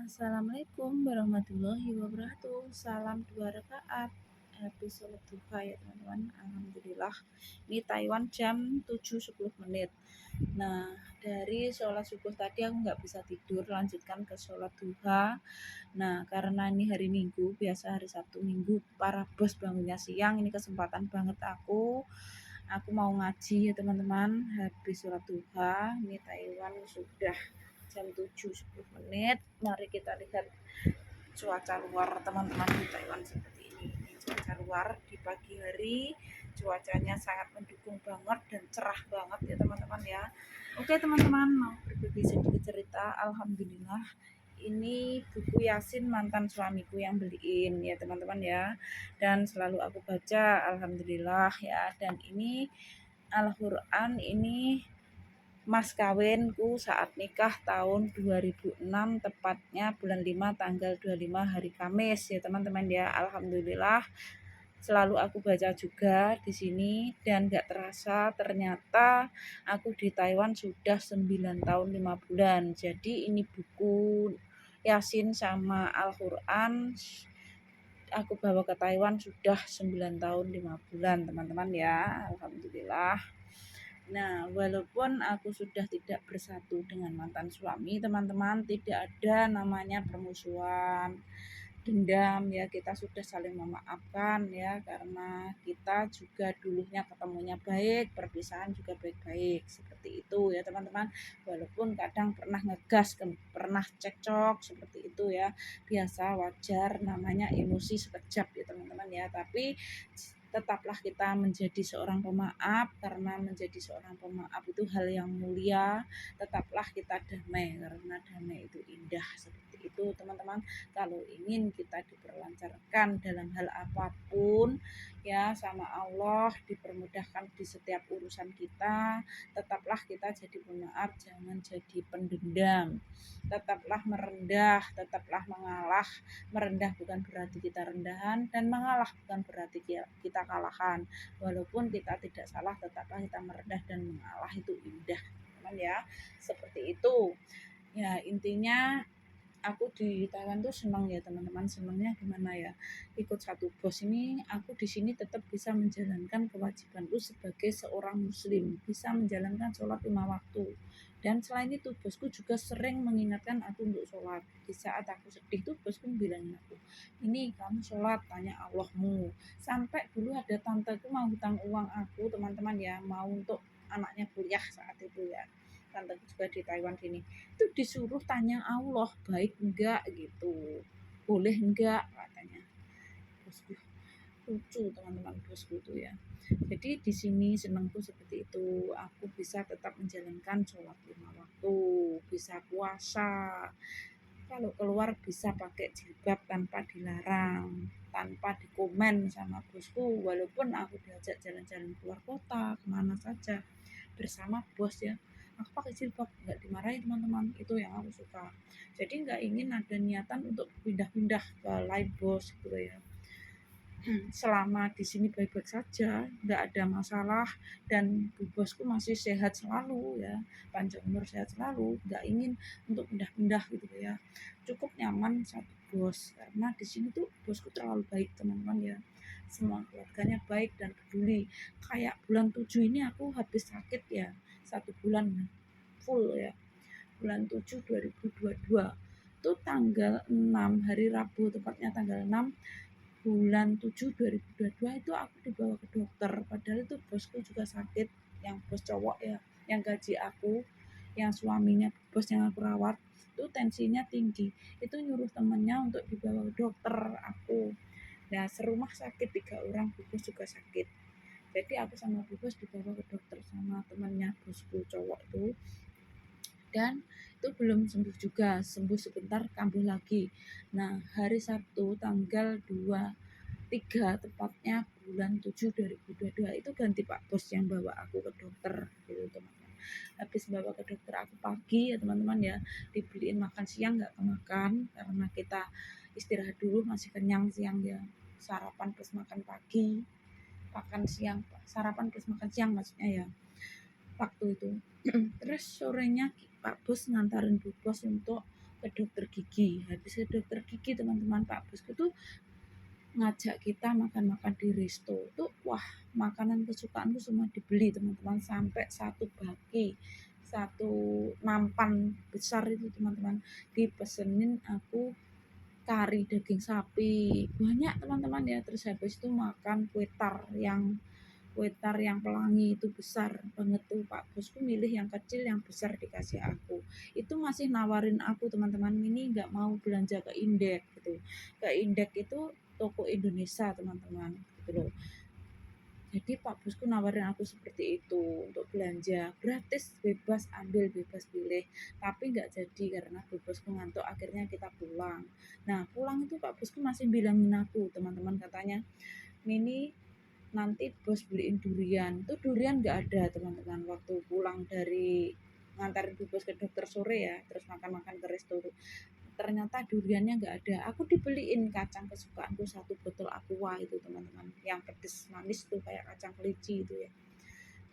Assalamualaikum warahmatullahi wabarakatuh. Salam 2 rakaat. Habis sholat duha ya teman-teman. Alhamdulillah. Ini Taiwan jam 7.10. Nah, dari sholat subuh tadi aku nggak bisa tidur, lanjutkan ke sholat duha. Nah, karena ini hari Minggu, biasa hari Sabtu Minggu para bos bangunnya siang. Ini kesempatan banget aku mau ngaji ya teman-teman. Habis sholat duha, ini Taiwan sudah jam 7.10. Mari kita lihat cuaca luar teman-teman di Taiwan seperti ini. Cuaca luar di pagi hari cuacanya sangat mendukung banget dan cerah banget ya teman-teman ya. Oke teman-teman, mau berbagi sedikit cerita. Alhamdulillah ini buku Yasin mantan suamiku yang beliin ya teman-teman ya, dan selalu aku baca alhamdulillah ya. Dan ini Al-Quran ini mas kawinku saat nikah tahun 2006, tepatnya bulan 5 tanggal 25 hari Kamis ya teman-teman ya. Alhamdulillah selalu aku baca juga di sini, dan gak terasa ternyata aku di Taiwan sudah 9 tahun 5 bulan. Jadi ini buku Yasin sama Al-Quran aku bawa ke Taiwan sudah 9 tahun 5 bulan teman-teman ya. Alhamdulillah. Nah, walaupun aku sudah tidak bersatu dengan mantan suami, teman-teman, tidak ada namanya permusuhan, dendam ya. Kita sudah saling memaafkan ya, karena kita juga dulunya ketemunya baik, perpisahan juga baik-baik. Seperti itu ya, teman-teman. Walaupun kadang pernah ngegas, pernah cekcok seperti itu ya. Biasa, wajar, namanya emosi sekejap ya, teman-teman ya. Tapi tetaplah kita menjadi seorang pemaaf, karena menjadi seorang pemaaf itu hal yang mulia. Tetaplah kita damai, karena damai itu indah. Seperti itu teman-teman. Kalau ingin kita diperlancarkan dalam hal apapun ya sama Allah, dipermudahkan di setiap urusan kita, tetaplah kita jadi pemaaf, jangan jadi pendendam. Tetaplah merendah, tetaplah mengalah. Merendah bukan berarti kita rendahan, dan mengalah bukan berarti kita kalahan. Walaupun kita tidak salah, tetaplah kita merendah dan mengalah, itu indah teman ya. Seperti itu ya, intinya aku di Thailand tuh senang ya teman-teman. Senangnya gimana ya, ikut satu bos ini aku di sini tetap bisa menjalankan kewajibanku sebagai seorang muslim, bisa menjalankan sholat 5 waktu. Dan selain itu bosku juga sering mengingatkan aku untuk sholat. Di saat aku sedih tuh bosku bilang aku, ini kamu sholat, tanya Allahmu. Sampai dulu ada tanteku mau hutang uang aku teman-teman ya, mau untuk anaknya kuliah saat itu ya. Tanteku juga di Taiwan sini, itu disuruh tanya Allah baik enggak gitu, boleh enggak katanya. Bosku lucu teman-teman, bosku itu ya. Jadi di sini senangku seperti itu, aku bisa tetap menjalankan sholat 5 waktu, bisa puasa, kalau keluar bisa pakai jilbab tanpa dilarang, tanpa dikomen sama bosku. Walaupun aku diajak jalan-jalan keluar kota kemana saja bersama bos ya, aku pakai jilbab, nggak dimarahi teman-teman. Itu yang aku suka. Jadi nggak ingin ada niatan untuk pindah-pindah ke lain bos gitu ya. Selama di sini baik-baik saja, nggak ada masalah, dan bu bosku masih sehat selalu ya, panjang umur, sehat selalu, nggak ingin untuk pindah-pindah gitu ya. Cukup nyaman satu bos, karena di sini tuh bosku terlalu baik teman-teman ya. Semua keluarganya baik dan peduli. Kayak bulan 7 ini aku habis sakit ya, 1 bulan full ya. Bulan 7 2022 itu tanggal 6 hari Rabu, tepatnya tanggal 6 bulan 7 2022 itu aku dibawa ke dokter. Padahal itu bosku juga sakit, yang bos cowok ya, yang gaji aku, yang suaminya bos yang aku rawat, itu tensinya tinggi. Itu nyuruh temennya untuk dibawa ke dokter aku. Nah, serumah sakit 3 orang, bu bos juga sakit. Jadi aku sama bu bos dibawa ke dokter sama temannya bosku cowok itu. Dan itu belum sembuh juga, sembuh sebentar kambuh lagi. Nah, hari Sabtu tanggal 23 tepatnya bulan 7 2022 itu ganti Pak Bos yang bawa aku ke dokter gitu teman-teman. Habis bawa ke dokter aku pagi ya teman-teman ya, dibeliin makan siang nggak kemakan karena kita istirahat dulu, masih kenyang siang ya. Sarapan plus makan pagi, makan siang, sarapan plus makan siang maksudnya ya waktu itu. Terus sorenya Pak Bos ngantarin Bu Bos untuk ke dokter gigi. Habis ke dokter gigi teman-teman, Pak Bosku tuh ngajak kita makan-makan di resto tuh, wah makanan kesukaanku semua dibeli teman-teman, sampai satu baki, satu nampan besar itu teman-teman dipesenin aku kari daging sapi banyak teman-teman ya. Terus habis itu makan kue tar yang pelangi itu besar banget tuh. Pak bosku milih yang kecil, yang besar dikasih aku. Itu masih nawarin aku teman-teman, ini nggak mau belanja ke Indek gitu. Ke Indek itu toko Indonesia teman-teman gitu loh. Jadi Pak bosku nawarin aku seperti itu untuk belanja gratis, bebas ambil bebas pilih, tapi nggak jadi karena Bu bosku ngantuk, akhirnya kita pulang. Nah pulang itu Pak bosku masih bilangin aku teman-teman, katanya Mini nanti bos beliin durian. Itu durian nggak ada teman-teman waktu pulang dari ngantarin bu bos ke dokter sore ya, terus makan-makan ke resto tuh. Ternyata duriannya nggak ada. Aku dibeliin kacang kesukaanku satu botol aqua itu teman-teman, yang pedes manis tuh kayak kacang kelinci itu ya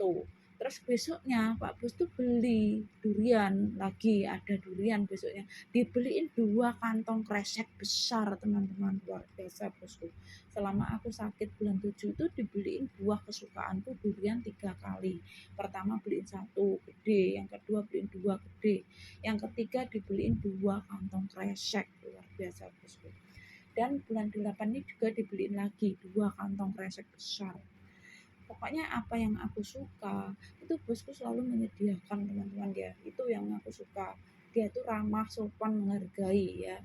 tuh. Terus besoknya Pak Bos tuh beli durian lagi, ada durian besoknya dibeliin 2 kantong kresek besar teman-teman, luar biasa bosku. Selama aku sakit bulan 7 itu dibeliin buah kesukaanku durian 3 kali. Pertama beliin satu gede, yang kedua beliin 2 gede, yang ketiga dibeliin 2 kantong kresek, luar biasa bosku. Dan bulan 8 ini juga dibeliin lagi 2 kantong kresek besar. Pokoknya apa yang aku suka itu bosku selalu menyediakan teman-teman ya. Itu yang aku suka, dia tuh ramah, sopan, menghargai ya,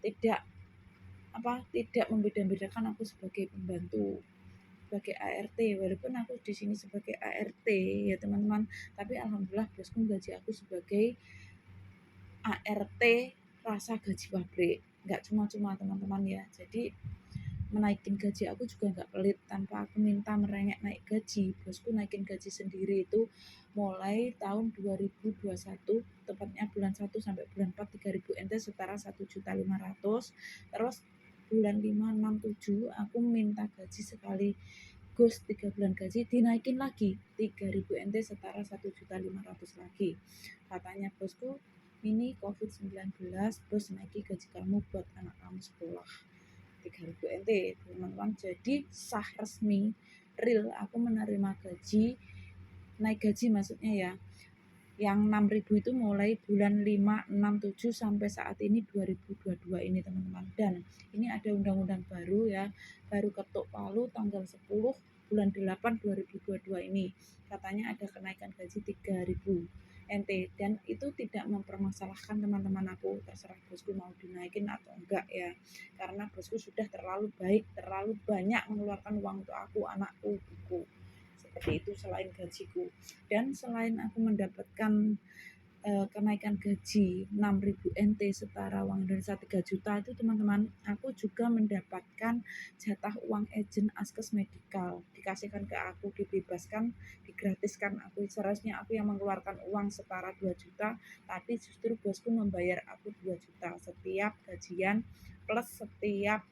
tidak tidak membeda-bedakan aku sebagai pembantu, sebagai ART. Walaupun aku di sini sebagai ART ya teman-teman, tapi alhamdulillah bosku gaji aku sebagai ART rasa gaji pabrik, nggak cuma-cuma teman-teman ya. Jadi menaikin gaji aku juga nggak pelit, tanpa aku minta merengek naik gaji. Bosku naikin gaji sendiri itu mulai tahun 2021, tepatnya bulan 1 sampai bulan 4 3.000 ente setara 1.500.000. Terus bulan 5 6 7 aku minta gaji sekali Gus 3 bulan gaji dinaikin lagi 3.000 ente setara 1.500.000 lagi. Katanya bosku, ini COVID-19, bos naiki gaji kamu buat anak kamu sekolah 3.000 NT teman-teman. Jadi sah resmi real aku menerima gaji, naik gaji maksudnya ya, yang 6.000 itu mulai bulan 5 6 7 sampai saat ini 2022 ini teman-teman. Dan ini ada undang-undang baru ya, baru ketuk palu tanggal 10 bulan 8 2022 ini, katanya ada kenaikan gaji 3.000 NT. Dan itu tidak mempermasalahkan teman-teman, aku terserah bosku mau dinaikin atau enggak ya, karena bosku sudah terlalu baik, terlalu banyak mengeluarkan uang untuk aku, anakku, buku seperti itu selain gajiku. Dan selain aku mendapatkan kenaikan gaji 6.000 NT setara uang Indonesia 3 juta itu teman-teman, aku juga mendapatkan jatah uang agent Askes Medical, dikasihkan ke aku, dibebaskan, digratiskan. Aku seharusnya aku yang mengeluarkan uang setara 2 juta, tapi justru bosku membayar aku 2 juta setiap gajian, plus setiap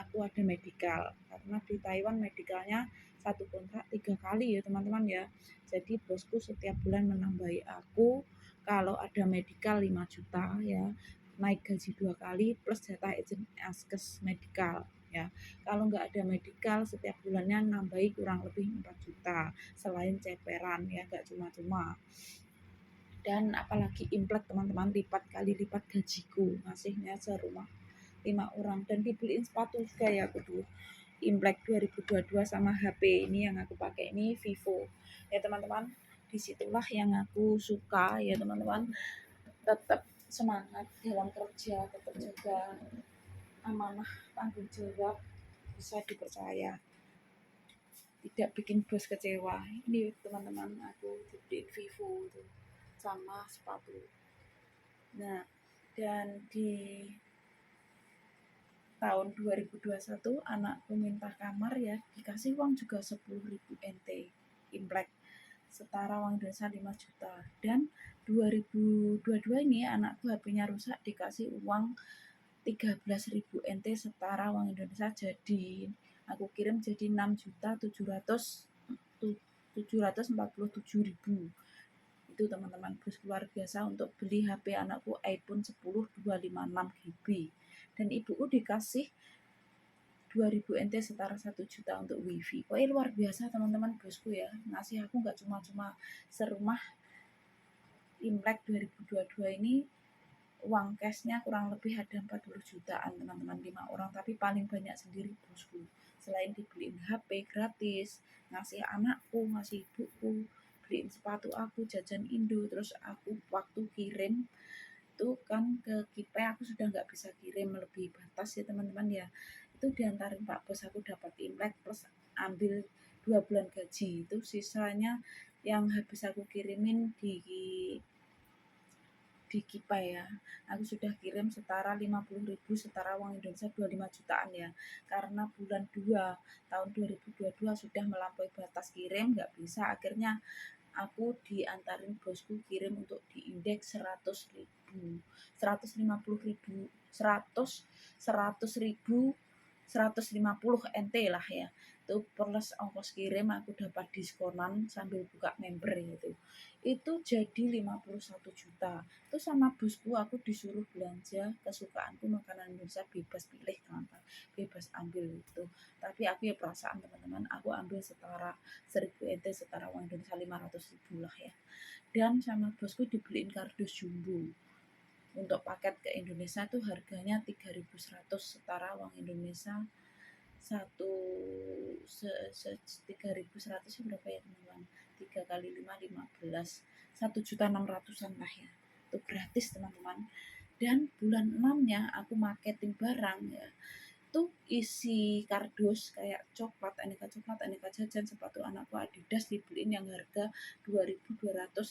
aku ada medical, karena di Taiwan medicalnya satu kontrak 3 kali ya teman-teman ya. Jadi bosku setiap bulan menambahi aku kalau ada medical 5 juta ya, naik gaji 2 kali plus jatah agent Askes Medical ya. Kalau nggak ada medical setiap bulannya nambahi kurang lebih 4 juta selain ceperan ya, nggak cuma-cuma. Dan apalagi implek teman-teman, lipat kali lipat gajiku ngasihnya serumah 5 orang. Dan dibeliin sepatu juga ya aku tuh, Imlek 2022 sama HP ini yang aku pakai ini Vivo ya teman-teman. Disitulah yang aku suka ya teman-teman, tetap semangat dalam kerja, tetap jaga amanah, tanggung jawab, bisa dipercaya, tidak bikin bos kecewa. Ini teman-teman aku dibeliin Vivo tuh sama sepatu. Nah, dan di tahun 2021 anakku minta kamar ya, dikasih uang juga 10.000 NT Imlek setara uang Indonesia 5 juta. Dan 2022 ini anakku HP-nya rusak, dikasih uang 13.000 NT setara uang Indonesia, jadi aku kirim jadi 6.747.000 Itu teman-teman, bosku luar biasa untuk beli HP anakku iPhone 10 256 GB, dan ibuku dikasih 2000 NT setara 1 juta untuk wifi. Pokoknya luar biasa teman-teman, bosku ya ngasih aku nggak cuma-cuma serumah. Imlek 2022 ini uang cashnya kurang lebih ada 40 jutaan teman-teman, 5 orang, tapi paling banyak sendiri bosku. Selain dibeliin HP gratis, ngasih anakku, ngasih ibuku, beliin sepatu aku, jajan Indo, terus aku waktu kirim itu kan ke Kipe aku sudah nggak bisa kirim lebih batas ya teman-teman ya, itu diantarin Pak Bos, aku dapat Imlek plus ambil 2 bulan gaji, itu sisanya yang habis aku kirimin di Kipa ya, aku sudah kirim setara 50.000 setara uang Indonesia 25 jutaan ya, karena bulan 2 tahun 2022 sudah melampaui batas kirim, nggak bisa, akhirnya aku diantarin bosku kirim untuk di indeks 100.000, 150.000, 150 NT lah ya, itu plus ongkos kirim aku dapat diskonan sambil buka member itu jadi 51 juta. Itu sama bosku aku disuruh belanja kesukaanku makanan Indonesia, bebas pilih teman-teman, bebas ambil itu, tapi aku ya perasaan teman-teman, aku ambil setara 1000 NT setara uang Indonesia 500.000 lah ya. Dan sama bosku dibeliin kardus jumbo untuk paket ke Indonesia tuh harganya 3.100 setara uang Indonesia satu 3.100 berapa ya teman-teman, 3 kali 5 15, 1.600.000 lah ya, itu gratis teman-teman. Dan bulan 6 nya aku marketing barang ya, tuh isi kardus kayak aneka coklat, aneka jajan, sepatu anakku Adidas dibeliin yang harga 2.280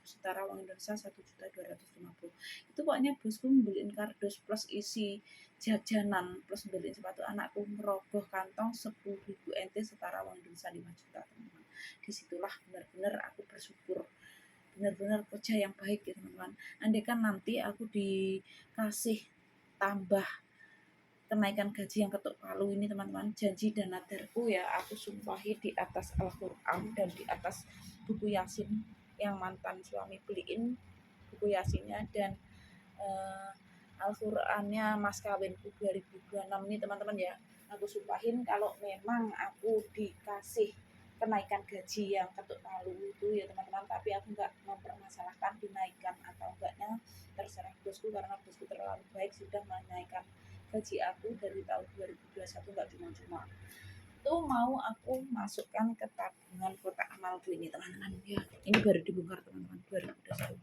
setara uang Indonesia 1.250. Itu pokoknya bosku beliin kardus plus isi jajanan plus beliin sepatu anakku merogoh kantong 10.000 NT setara uang Indonesia 5 juta teman-teman. Disitulah benar-benar aku bersyukur, benar-benar kerja yang baik ya teman-teman. Andai kan nanti aku dikasih tambah kenaikan gaji yang ketuk palu ini teman-teman, janji dan nadarku ya, aku sumpahi di atas Al-Quran dan di atas buku Yasin yang mantan suami beliin buku Yasinnya, dan Al-Qurannya mas kawinku 2026 ini teman-teman ya, aku sumpahin kalau memang aku dikasih kenaikan gaji yang ketuk palu itu ya teman-teman, tapi aku nggak mempermasalahkan dinaikkan atau enggaknya, terserah bosku, karena bosku terlalu baik sudah menaikkan gaji aku dari tahun 2021 nggak cuma-cuma. Itu mau aku masukkan ke tabungan kotak amalku ini teman-teman ya, ini baru dibongkar teman-teman 2021.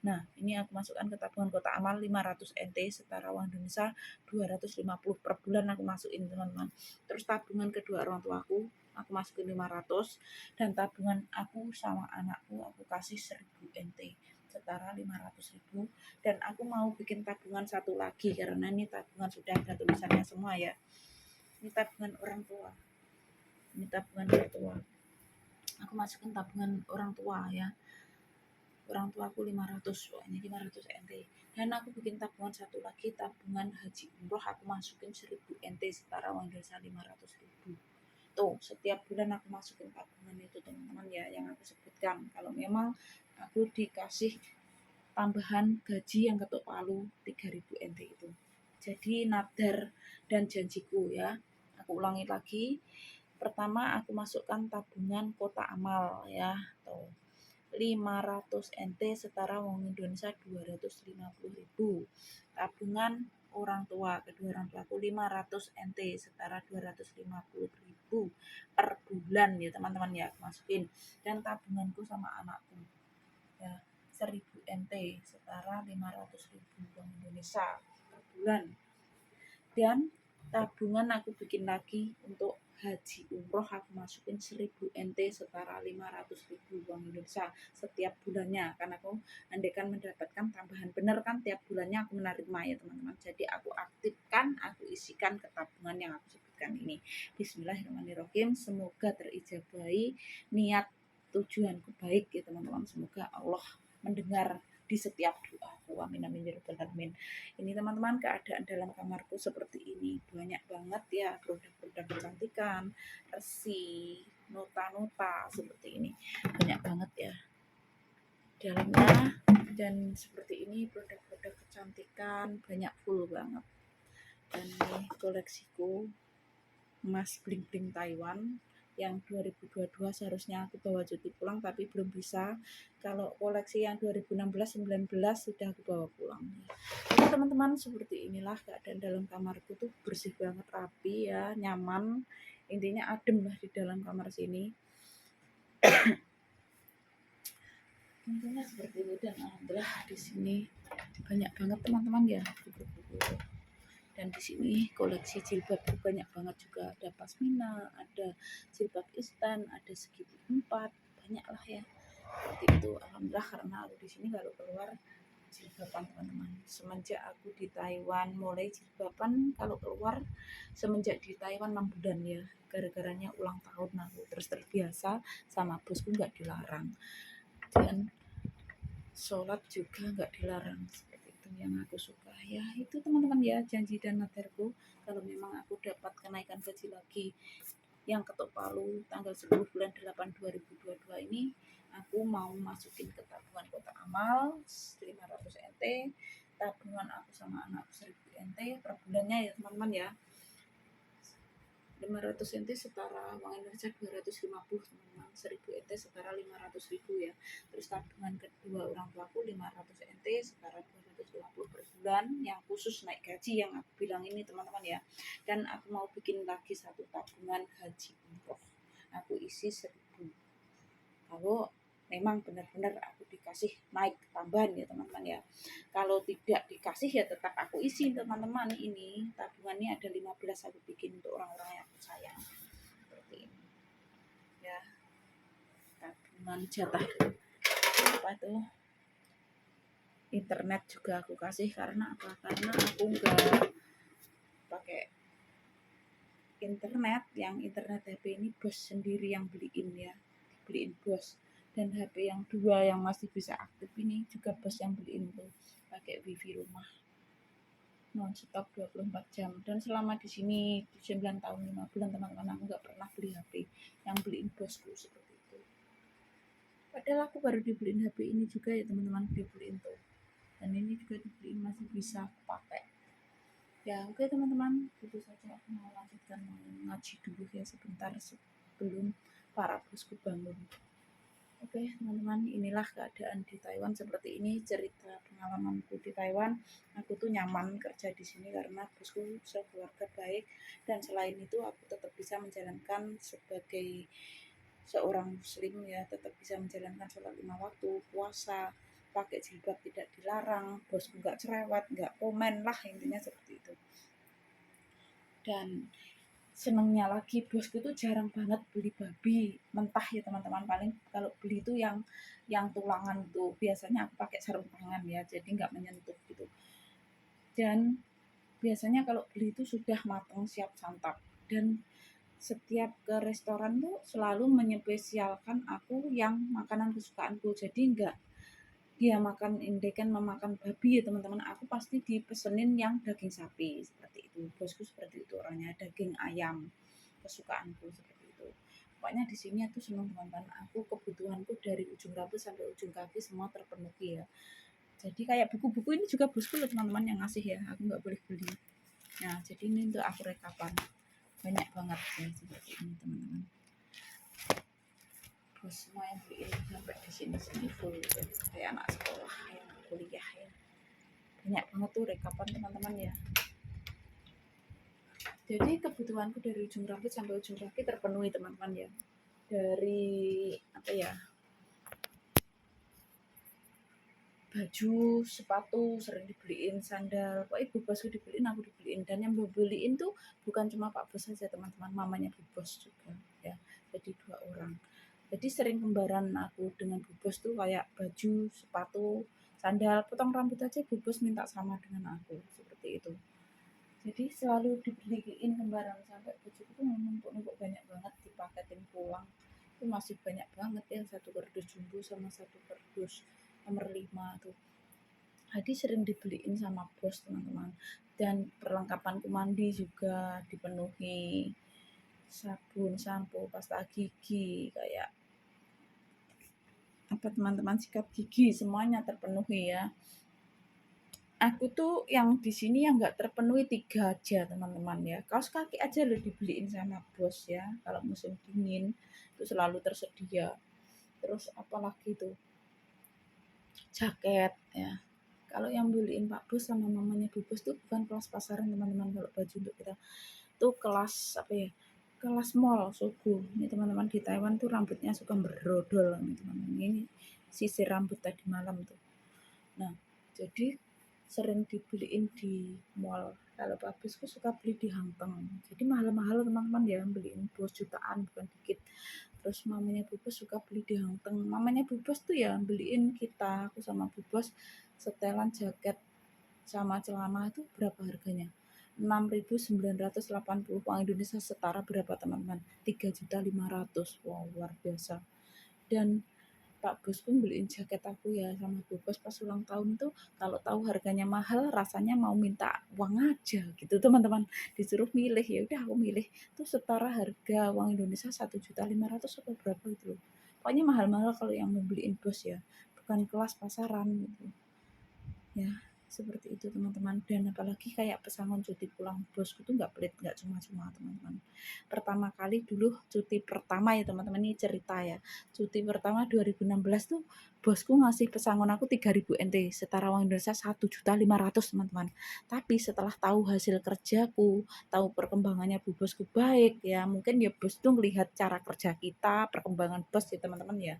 Nah ini aku masukkan ke tabungan kotak amal 500 NT setara uang Indonesia 250 per bulan aku masukin teman-teman. Terus tabungan kedua orang tuaku aku masukin 500, dan tabungan aku sama anakku aku kasih 1000 NT setara 500.000, dan aku mau bikin tabungan satu lagi karena ini tabungan sudah ada tulisannya semua ya, ini tabungan orang tua, ini tabungan orang tua, aku masukin tabungan orang tua ya, orang tua aku 500, ini 500 NT, dan aku bikin tabungan satu lagi, tabungan haji umroh, aku masukin 1000 NT setara uang Indonesia 500.000. Tuh setiap bulan aku masukin tabungan itu teman-teman ya, yang aku sebutkan, kalau memang aku dikasih tambahan gaji yang ketuk palu 3.000 NT itu. Jadi nadar dan janjiku ya, aku ulangi lagi. Pertama aku masukkan tabungan kotak amal ya, tuh 500 NT setara uang Indonesia 250.000. Tabungan orang tua, kedua orang tua aku 500 NT setara 250.000 per bulan ya teman-teman ya, masukin. Dan tabunganku sama anakku ya 1000 NT setara 500.000 uang Indonesia per bulan. Dan tabungan aku bikin lagi untuk haji umroh, aku masukin 1000 NT setara 500.000 uang Indonesia setiap bulannya, karena aku andaikan mendapatkan tambahan, bener kan tiap bulannya aku menerima ya teman-teman, jadi aku aktifkan, aku isikan ke tabungan yang aku sebutkan ini. Bismillahirrahmanirrahim, semoga terijabahi niat tujuanku baik ya teman-teman, semoga Allah mendengar di setiap doaku, amin amin ya rabbal alamin. Ini teman-teman keadaan dalam kamarku seperti ini, banyak banget ya produk-produk kecantikan, resi, nota-nota seperti ini, banyak banget ya. dalamnya. Dan seperti ini produk-produk kecantikan banyak, full banget. Dan ini koleksiku emas bling bling Taiwan yang 2022 seharusnya aku bawa cuti pulang tapi belum bisa. Kalau koleksi yang 2016-19 sudah aku bawa pulang. Oke teman-teman, seperti inilah keadaan dalam kamarku tuh, bersih banget, rapi ya, nyaman. Intinya adem lah di dalam kamar sini. Intinya seperti itu. Dan alhamdulillah di sini banyak banget teman-teman ya buku-buku. Dan di sini koleksi jilbab banyak banget juga, ada pasmina, ada jilbab instan, ada segitiga 4, banyak lah ya. Seperti itu. Alhamdulillah, karena aku di sini kalau keluar jilbaban teman-teman. Semenjak aku di Taiwan mulai jilbaban kalau keluar, semenjak di Taiwan 6 bulan ya. Gara-garanya ulang tahun aku, terus terbiasa sama bosku nggak dilarang. Dan sholat juga nggak dilarang. Seperti itu yang aku suka ya. Itu teman-teman ya, janji dan nadarku. Kalau memang aku dapat kenaikan gaji lagi yang ketok palu tanggal 10 bulan 8 2022 ini, aku mau masukin ke tabungan kotak amal 500 NT, tabungan aku sama anakku 1000 NT per bulannya ya teman-teman ya. 500 NT setara uang Indonesia 250 teman-teman, 1000 NT setara 500.000 ya. Terus tabungan kedua orang tuaku 500 NT setara 250 per bulan, yang khusus naik gaji yang aku bilang ini teman-teman ya. Dan aku mau bikin lagi satu tabungan haji umroh, aku isi 1000. Kalau memang benar-benar aku dikasih naik tambahan ya teman-teman ya. Kalau tidak dikasih ya tetap aku isi teman-teman. Ini tabungannya ada 15 aku bikin untuk orang-orang yang aku sayang. Seperti ini ya, tabungan jatah apa tuh internet juga aku kasih. Karena apa? Karena aku nggak pakai internet, yang internet HP ini bos sendiri yang beliin ya, beliin bos. Dan HP yang dua yang masih bisa aktif ini juga bos yang beliin tuh, pakai wifi rumah non stop 24 jam. Dan selama di sini 9 tahun 5 bulan teman-teman, aku nggak pernah beli HP, yang beliin bosku. Seperti itu. Padahal aku baru dibeliin HP ini juga ya teman-teman, dibeliin tuh. Dan ini juga dibeliin masih bisa aku pakai. Ya oke teman-teman, itu saja. Aku mau lanjutkan, mau ngaji dulu ya sebentar sebelum para bosku bangun. Oke teman-teman, inilah keadaan di Taiwan seperti ini, cerita pengalamanku di Taiwan. Aku tuh nyaman kerja di sini karena bosku sekeluarga baik, dan selain itu aku tetap bisa menjalankan sebagai seorang muslim ya, tetap bisa menjalankan sholat 5 waktu, puasa, pakai jilbab tidak dilarang, bosku nggak cerewet, nggak komen lah, intinya seperti itu. Dan senengnya lagi, bosku tuh jarang banget beli babi mentah ya teman-teman. Paling kalau beli itu yang tulangan tuh, biasanya aku pakai sarung tangan ya, jadi nggak menyentuh gitu. Dan biasanya kalau beli itu sudah matang siap santap. Dan setiap ke restoran tuh selalu menyepesialkan aku yang makanan kesukaanku. Jadi enggak dia makan indekan memakan babi ya teman-teman, aku pasti dipesenin yang daging sapi. Seperti itu, bosku seperti itu orangnya. Daging ayam kesukaanku, seperti itu. Pokoknya di sini aku senang teman-teman, aku kebutuhanku dari ujung rambut sampai ujung kaki semua terpenuhi ya. Jadi kayak buku-buku ini juga bosku loh teman-teman yang ngasih ya, aku nggak boleh beli. Nah jadi ini untuk aku rekapan, banyak banget ya seperti ini teman-teman. Bos semua yang beliin sampai di sini full ya. Kayak anak sekolah yang kuliah ya, banyak banget tuh rekapan teman-teman ya. Jadi kebutuhanku dari ujung rambut sampai ujung kaki terpenuhi teman-teman ya. Dari apa ya, baju, sepatu sering dibeliin, sandal, kok ibu bosku dibeliin, aku dibeliin. Dan yang beliin tuh bukan cuma Pak Bos saja teman-teman, mamanya Bu Bos juga ya. Jadi 2 orang. Jadi sering kembaran aku dengan Bu Bos tuh, kayak baju, sepatu, sandal, potong rambut aja Bu Bos minta sama dengan aku, seperti itu. Jadi selalu dibeliin kembaran, sampai baju itu numpuk-numpuk banyak banget, dipaketin pulang. Itu masih banyak banget ya, satu kardus jumbo sama satu kardus nomor 5 tuh. Jadi sering dibeliin sama bos teman-teman. Dan perlengkapanku mandi juga dipenuhi, sabun, sampo, pasta gigi, kayak apa teman-teman, sikat gigi semuanya terpenuhi ya. Aku tuh yang di sini yang nggak terpenuhi 3 aja teman-teman ya. Kaos kaki aja loh dibeliin sama bos ya. Kalau musim dingin itu selalu tersedia. Terus apalagi tuh, jaket ya. Kalau yang beliin Pak Bos sama mamanya Bu Bos tuh bukan kelas pasaran teman-teman, kalau baju untuk kita. Tuh kelas apa ya? Kelas mall suku. Ini teman-teman, di Taiwan tuh rambutnya suka berodol nih teman-teman. Ini sisir rambut tadi malam tuh. Nah, jadi sering dibeliin di mall. Kalau Pak Bosku suka beli di Hangteng. Jadi mahal-mahal teman-teman ya, beliin bos jutaan bukan dikit. Terus mamanya Bu Bos suka beli di Hangteng. Mamanya Bu Bos tuh ya beliin kita, aku sama Bu Bos, setelan jaket sama celana itu berapa harganya? 6.980 uang Indonesia, setara berapa teman-teman? 3.500.000. Wow, luar biasa. Dan Pak Bos pun beliin jaket aku ya sama Bu Bos pas ulang tahun tuh, kalau tahu harganya mahal rasanya mau minta uang aja gitu teman-teman. Disuruh milih, ya udah aku milih. Tuh setara harga uang Indonesia 1.500.000 atau berapa itu loh. Pokoknya mahal-mahal kalau yang mau beliin bos ya. Bukan kelas pasaran gitu. Ya, seperti itu teman-teman. Dan apalagi kayak pesangon cuti pulang bosku tuh nggak pelit, nggak cuma-cuma teman-teman. Pertama kali dulu cuti pertama ya teman-teman, ini cerita ya. Cuti pertama 2016 tuh bosku ngasih pesangon aku 3.000 NT, setara uang Indonesia 1.500.000 teman-teman. Tapi setelah tahu hasil kerjaku, tahu perkembangannya bu bosku baik ya, mungkin ya bos tuh ngelihat cara kerja kita, perkembangan bos ya teman-teman ya.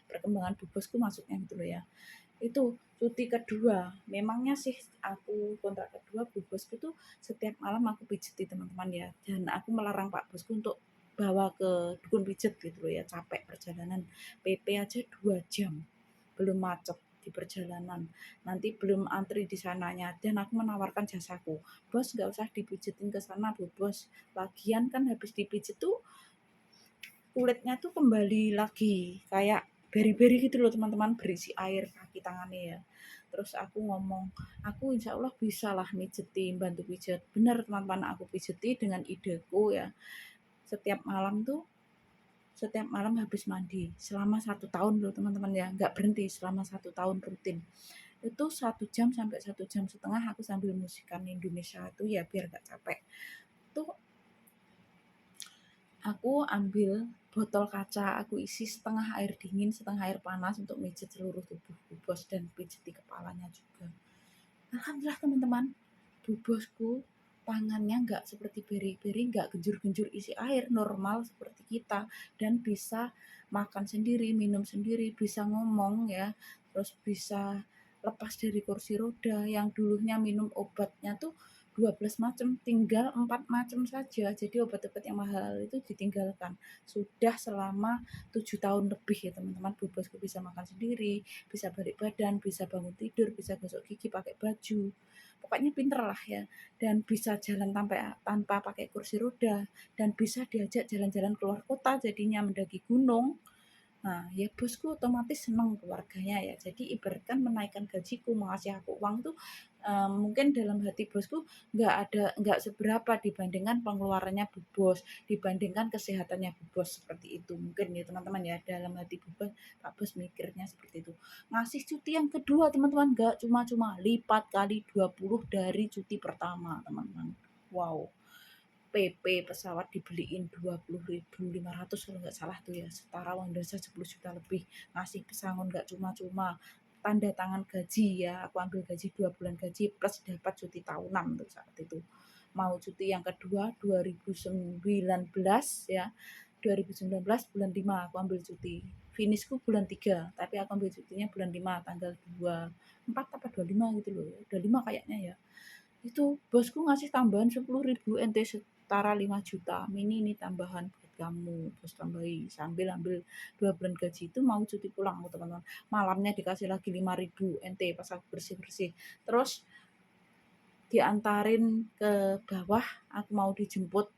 Perkembangan bu bosku maksudnya gitu loh ya. Itu cuti kedua, memangnya sih aku kontrak kedua bu bosku tuh setiap malam aku pijeti teman-teman ya, dan aku melarang pak bosku untuk bawa ke dukun pijet gitu loh ya, capek perjalanan, PP aja 2 jam belum macet di perjalanan, nanti belum antri di sananya, dan aku menawarkan jasaku, bos nggak usah dipijetin ke sana bu bos, lagian kan habis dipijet tuh kulitnya tuh kembali lagi kayak beri-beri gitu loh teman-teman, berisi air kaki tangannya ya. Terus aku ngomong, aku insya Allah bisa lah mijetin, bantu pijet. Bener teman-teman, aku pijeti dengan ideku ya. Setiap malam tuh, setiap malam habis mandi selama 1 tahun loh teman-teman ya, nggak berhenti selama 1 tahun rutin. Itu 1 jam sampai 1 jam setengah aku sambil musikan Indonesia tuh ya biar nggak capek. Tuh aku ambil botol kaca, aku isi setengah air dingin, setengah air panas untuk mijet seluruh tubuh Bu Bos dan pijeti kepalanya juga. Alhamdulillah teman-teman, Bu Bosku tangannya nggak seperti beri-beri, nggak genjur-genjur isi air, normal seperti kita, dan bisa makan sendiri, minum sendiri, bisa ngomong ya, terus bisa lepas dari kursi roda, yang dulunya minum obatnya tuh 12 macam, tinggal 4 macam saja. Jadi obat-obat yang mahal itu ditinggalkan. Sudah selama 7 tahun lebih ya teman-teman, Bu Bosku bisa makan sendiri, bisa balik badan, bisa bangun tidur, bisa gosok gigi pakai baju. Pokoknya pinter lah ya, dan bisa jalan tanpa pakai kursi roda, dan bisa diajak jalan-jalan keluar kota jadinya, mendaki gunung. Nah, ya bosku otomatis senang, keluarganya ya. Jadi ibaratkan menaikkan gajiku, mengasih aku uang tuh mungkin dalam hati bosku nggak seberapa dibandingkan pengeluarannya bu bos, dibandingkan kesehatannya bu bos, seperti itu. Mungkin ya teman-teman ya, dalam hati bu bos, Pak Bos mikirnya seperti itu. Ngasih cuti yang kedua teman-teman, nggak cuma-cuma, lipat kali 20 dari cuti pertama teman-teman. Wow. PP pesawat dibeliin 20.500 kalau nggak salah tuh ya, setara uang Indonesia 10 juta lebih. Ngasih pesangon nggak cuma-cuma, tanda tangan gaji ya, aku ambil gaji 2 bulan gaji plus dapat cuti tahunan tuh saat itu. Mau cuti yang kedua 2019 ya, 2019 bulan 5 aku ambil cuti. Finishku bulan 3, tapi aku ambil cutinya bulan 5 tanggal 24 apa 25 gitu loh. 25 kayaknya ya. Itu bosku ngasih tambahan 10.000 NT, setara 5 juta. Mini ini tambahan buat kamu, bos tambahi. Sambil ambil 2 bulan gaji itu mau cuti pulang teman-teman. Malamnya dikasih lagi 5.000 NT pas aku bersih-bersih. Terus diantarin ke bawah, aku mau dijemput,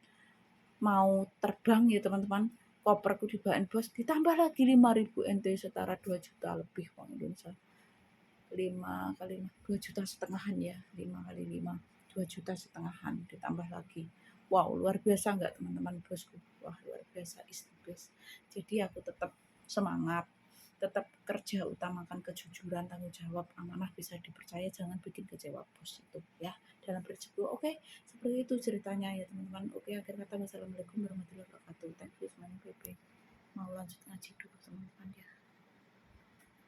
mau terbang ya teman-teman. Koperku dibawain bos, ditambah lagi 5.000 NT, setara 2 juta lebih uang Indonesia. 5 kali 2,5 juta ya, 5 kali 5, 2,5 juta ditambah lagi. Wow, luar biasa nggak teman-teman bosku? Wah, luar biasa, is the best. Jadi aku tetap semangat, tetap kerja, utamakan kejujuran, tanggung jawab, amanah bisa dipercaya, jangan bikin kecewa bos itu ya dalam bersebut. Oke, seperti itu ceritanya ya teman-teman. Oke, akhir kata wassalamualaikum warahmatullahi wabarakatuh. Thank you semuanya. Bye. Mau lanjut ngaji dulu teman-teman ya.